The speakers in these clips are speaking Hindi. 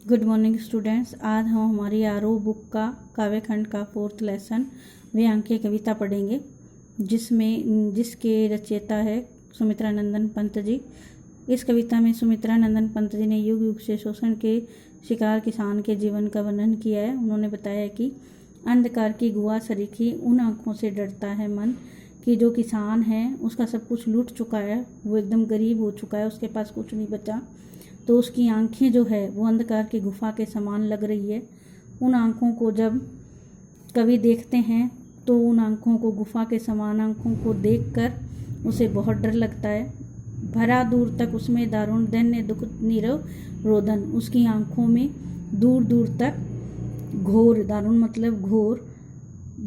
Good morning students. आज हम हमारी आरो बुक का काव्यखंड का 4th लेसन वे अंक कविता पढ़ेंगे, जिसके रचयिता है सुमित्रा नंदन पंत जी। इस कविता में सुमित्रा नंदन पंत जी ने युग युग से शोषण के शिकार किसान के जीवन का वर्णन किया है। उन्होंने बताया कि अंधकार की गुआ सरीखी उन आँखों से डरता है मन कि जो किसान है उसका सब कुछ लूट चुका है, वो एकदम गरीब हो चुका है, उसके पास कुछ नहीं बचा, तो उसकी आंखें जो है वो अंधकार की गुफा के समान लग रही है। उन आँखों को जब कवि देखते हैं तो उन आँखों को, गुफा के समान आँखों को देखकर उसे बहुत डर लगता है। भरा दूर तक उसमें दारुण दैन्य दुख नीरव रोदन, उसकी आँखों में दूर दूर तक घोर, दारुण मतलब घोर,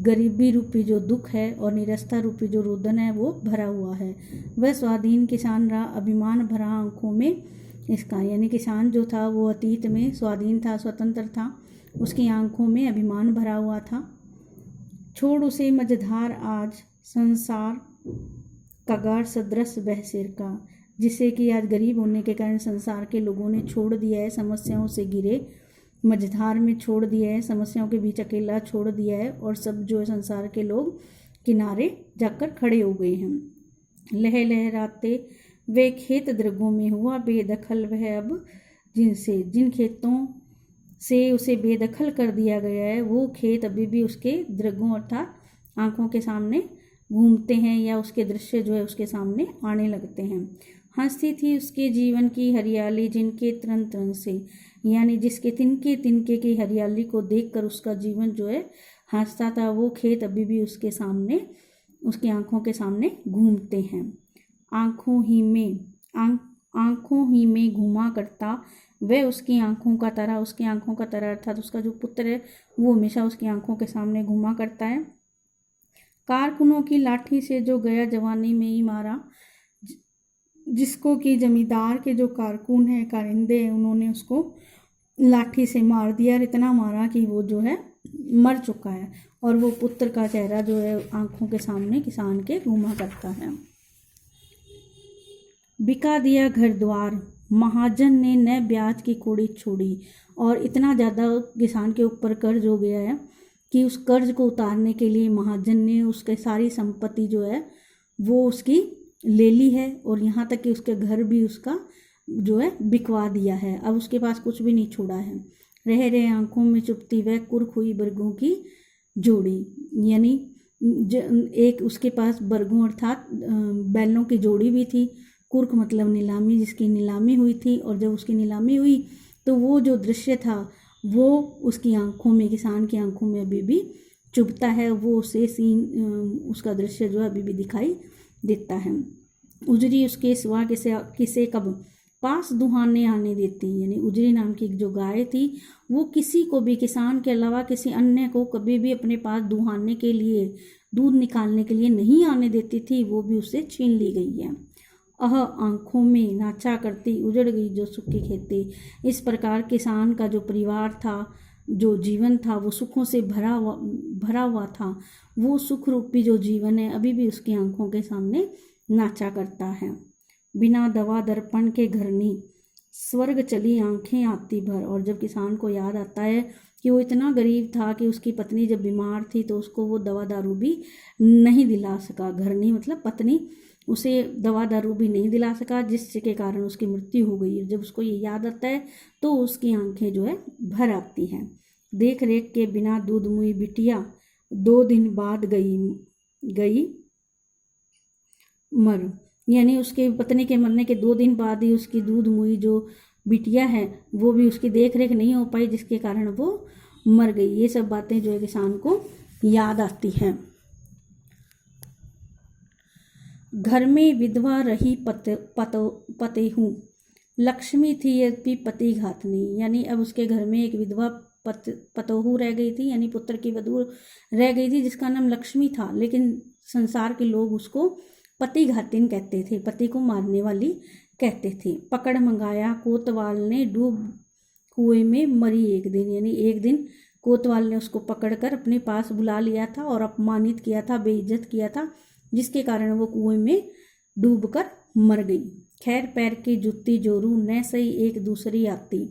गरीबी रूपी जो दुख है और निरस्ता रूपी जो रोदन है वो भरा हुआ है। वह स्वाधीन किसान रहा अभिमान भरा आँखों में इसका, यानी किसान जो था वो अतीत में स्वाधीन था, स्वतंत्र था, उसकी आंखों में अभिमान भरा हुआ था। छोड़ उसे मझधार आज संसार कगार सदृश बह सिर का, जिसे कि आज गरीब होने के कारण संसार के लोगों ने छोड़ दिया है, समस्याओं से घिरे मझधार में छोड़ दिया है, समस्याओं के बीच अकेला छोड़ दिया है, और सब जो है संसार के लोग किनारे जाकर खड़े हो गए हैं। लह लहराते वे खेत दृगों में हुआ बेदखल, वह अब जिन खेतों से उसे बेदखल कर दिया गया है वो खेत अभी भी उसके दृगों अर्थात आंखों के सामने घूमते हैं, या उसके दृश्य जो है उसके सामने आने लगते हैं। हंसती थी उसके जीवन की हरियाली जिनके तन तन से, यानी जिसके तिनके तिनके की हरियाली को देखकर उसका जीवन जो है हंसता था, वो खेत अभी भी उसके सामने, उसकी आंखों के सामने घूमते हैं। आँखों ही में घूमा करता वह उसकी आँखों का तरह, उसकी आँखों का तरह अर्थात उसका जो पुत्र है वो हमेशा उसकी आँखों के सामने घूमा करता है। कारकुनों की लाठी से जो गया जवानी में ही मारा, जिसको कि जमींदार के जो कारकुन है, कारिंदे हैं, उन्होंने उसको लाठी से मार दिया और इतना मारा कि वो जो है मर चुका है, और वो पुत्र का चेहरा जो है आँखों के सामने किसान के घूमा करता है। बिका दिया घर द्वार महाजन ने न ब्याज की कौड़ी छोड़ी, और इतना ज़्यादा किसान के ऊपर कर्ज हो गया है कि उस कर्ज को उतारने के लिए महाजन ने उसके सारी संपत्ति जो है वो उसकी ले ली है, और यहाँ तक कि उसके घर भी उसका जो है बिकवा दिया है। अब उसके पास कुछ भी नहीं छोड़ा है। रह रहे आंखों में चुपती वह कुर्क हुई बरगों की जोड़ी, यानी एक उसके पास बरगों अर्थात बैलों की जोड़ी भी थी। कुर्क मतलब नीलामी, जिसकी नीलामी हुई थी, और जब उसकी नीलामी हुई तो वो जो दृश्य था वो उसकी आंखों में, किसान की आंखों में अभी भी चुभता है, वो उसे उसका दृश्य जो है अभी भी दिखाई देता है। उजरी उसके सिवा किसे कब पास दुहाने आने देती, यानी उजरी नाम की जो गाय थी वो किसी को भी, किसान के अलावा किसी अन्य को कभी भी अपने पास दुहाने के लिए, दूध निकालने के लिए नहीं आने देती थी, वो भी उससे छीन ली गई है। आंखों में नाचा करती उजड़ गई जो सुखी खेती। इस प्रकार किसान का जो परिवार था, जो जीवन था, वो सुखों से भरा हुआ था। वो सुख रूपी जो जीवन है अभी भी उसकी आंखों के सामने नाचा करता है। बिना दवा दर्पण के घरनी स्वर्ग चली आंखें आती भर, और जब किसान को याद आता है कि वो इतना गरीब था कि उसकी पत्नी जब बीमार थी तो उसको वो दवा दारू भी नहीं दिला सका, घरनी मतलब पत्नी, उसे दवा दारू भी नहीं दिला सका, जिसके कारण उसकी मृत्यु हो गई। जब उसको ये याद आता है तो उसकी आंखें जो है भर आती हैं। देख रेख के बिना दूध मुई बिटिया 2 दिन बाद गई मर, यानी उसके पत्नी के मरने के 2 दिन बाद ही उसकी दूध मुई जो बिटिया है वो भी उसकी देख रेख नहीं हो पाई, जिसके कारण वो मर गई। ये सब बातें जो है किसान को याद आती हैं। घर में विधवा रही पतेहूँ, लक्ष्मी थी यद्यपि पति घातनी, यानी अब उसके घर में एक विधवा पतोहू रह गई थी, यानी पुत्र की वधू रह गई थी, जिसका नाम लक्ष्मी था, लेकिन संसार के लोग उसको पति घातिन कहते थे, पति को मारने वाली कहते थे। पकड़ मंगाया कोतवाल ने डूब कुएं में मरी एक दिन, यानी एक दिन कोतवाल ने उसको पकड़कर अपने पास बुला लिया था और अपमानित किया था, बेइज्जत किया था, जिसके कारण वो कुएं में डूबकर मर गई। खैर पैर की जुत्ती जोरू न सही एक दूसरी आती,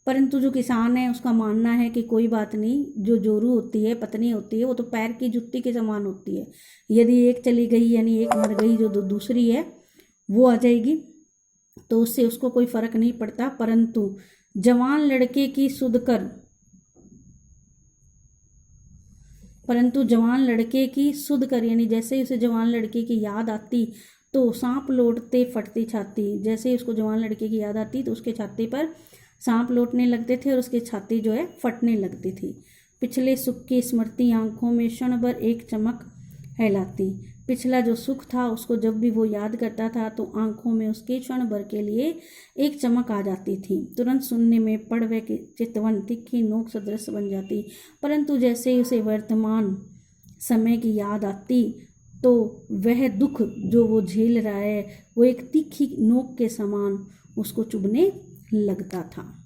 परंतु जो किसान है उसका मानना है कि कोई बात नहीं, जो जोरू होती है, पत्नी होती है, वो तो पैर की जुत्ती के समान होती है। यदि एक चली गई यानी एक मर गई, जो दूसरी है वो आ जाएगी, तो उससे उसको कोई फर्क नहीं पड़ता। परंतु जवान लड़के की सुध कर यानी जैसे ही उसे जवान लड़के की याद आती तो सांप लौटते फटती छाती। जैसे ही उसको जवान लड़के की याद आती तो उसके छाती पर सांप लौटने लगते थे और उसकी छाती जो है फटने लगती थी। पिछले सुख की स्मृति आंखों में क्षण भर एक चमक फैलाती। पिछला जो सुख था उसको जब भी वो याद करता था तो आंखों में उसके क्षण भर के लिए एक चमक आ जाती थी। तुरंत सुनने में पड़ वह चितवन तीखी नोक सदृश बन जाती। परंतु जैसे ही उसे वर्तमान समय की याद आती तो वह दुख जो वो झेल रहा है वो एक तीखी नोक के समान उसको चुभने लगता था।